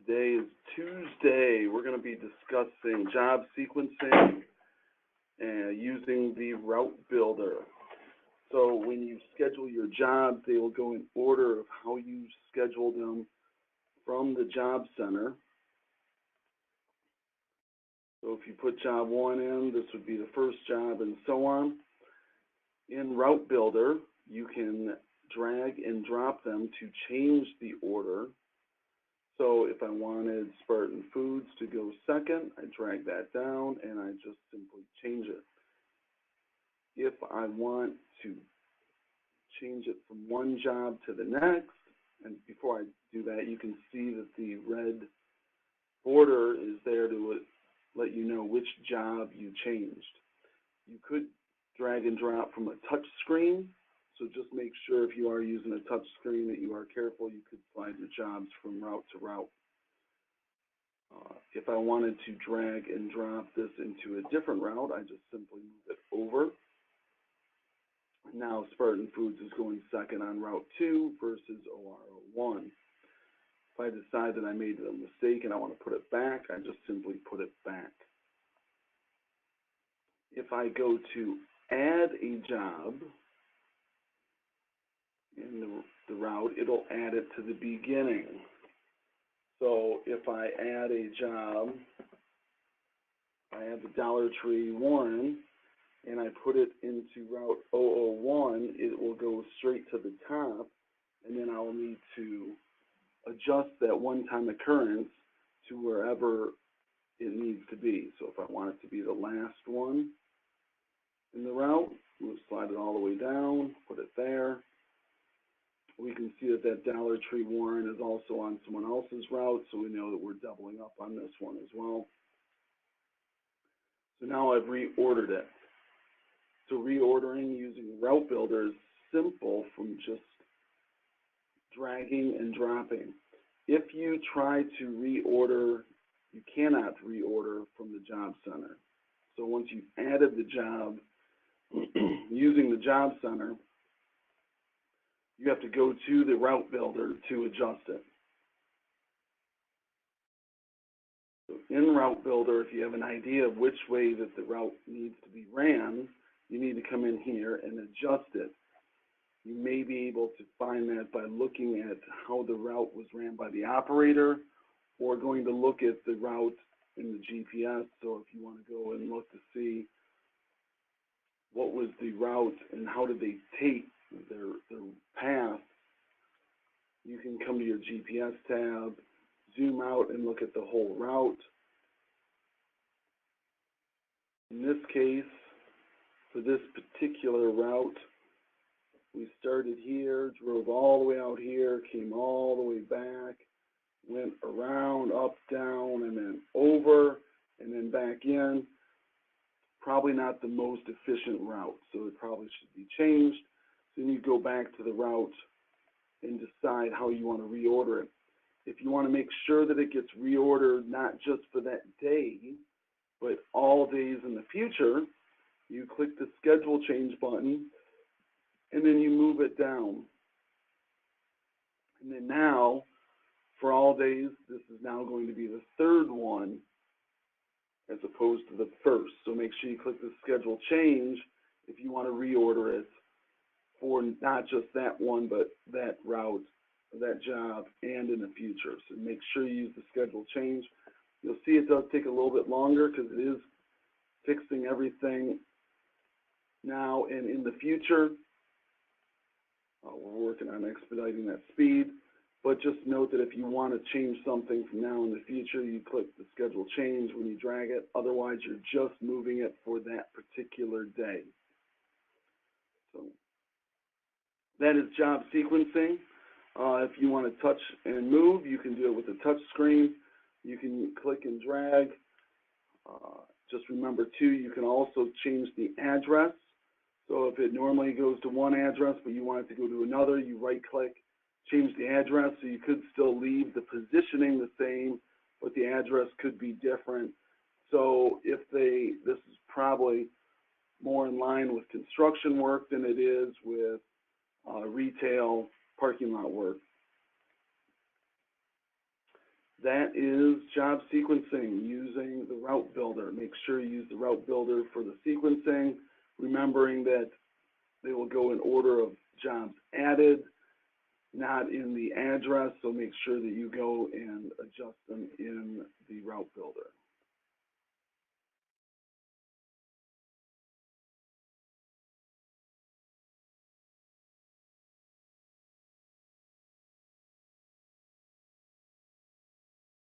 Today is Tuesday. We're going to be discussing job sequencing and using the route builder. So when you schedule your jobs, they will go in order of how you schedule them from the job center. So if you put job 1 in, this would be the first job and so on. In Route Builder, you can drag and drop them to change the order. So if I wanted Spartan Foods to go second, I drag that down and I just simply change it. If I want to change it from one job to the next, and before I do that, you can see that the red border is there to let you know which job you changed. You could drag and drop from a touch screen, so just make sure if you are using a touch screen that you are careful. You could slide your jobs from route to route. If I wanted to drag and drop this into a different route, I just simply move it over. Now Spartan Foods is going second on Route 2 versus OR01. If I decide that I made a mistake and I want to put it back, I just simply put it back. If I go to add a job in the route, it'll add it to the beginning. So if I add a job, I have the Dollar Tree 1, and I put it into Route 001, it will go straight to the top, and then I'll need to adjust that one-time occurrence to wherever it needs to be. So if I want it to be the last one in the route, we'll slide it all the way down, put it there. We can see that that Dollar Tree Warren is also on someone else's route, so we know that we're doubling up on this one as well. So now I've reordered it. So reordering using Route Builder is simple from just dragging and dropping. If you try to reorder, you cannot reorder from the job center. So once you've added the job using the job center, you have to go to the Route Builder to adjust it. So in Route Builder, if you have an idea of which way that the route needs to be ran, you need to come in here and adjust it. You may be able to find that by looking at how the route was ran by the operator, or going to look at the route in the GPS. So if you want to go and look to see what was the route and how did they take their path, you can come to your GPS tab, zoom out and look at the whole route. In this case, for this particular route, we started here, drove all the way out here, came all the way back, went around, up, down, and then over, and then back in. Probably not the most efficient route, so it probably should be changed. Then you go back to the route and decide how you want to reorder it. If you want to make sure that it gets reordered not just for that day, but all days in the future, you click the schedule change button and then you move it down. And then now, for all days, this is now going to be the third one as opposed to the first. So make sure you click the schedule change if you want to reorder it for not just that one, but that route, that job, and in the future. So make sure you use the schedule change. You'll see it does take a little bit longer because it is fixing everything now and in the future. We're working on expediting that speed, but just note that if you want to change something from now in the future, you click the schedule change when you drag it. Otherwise, you're just moving it for that particular day. So that is job sequencing. If you want to touch and move, you can do it with a touch screen. You can click and drag. Just remember, too, you can also change the address. So if it normally goes to one address, but you want it to go to another, you right-click, change the address. So you could still leave the positioning the same, but the address could be different. So if this is probably more in line with construction work than it is with retail parking lot work. that is job sequencing using the route builder. Make sure you use the route builder for the sequencing, remembering that they will go in order of jobs added, not in the address, so make sure that you go and adjust them in the route builder.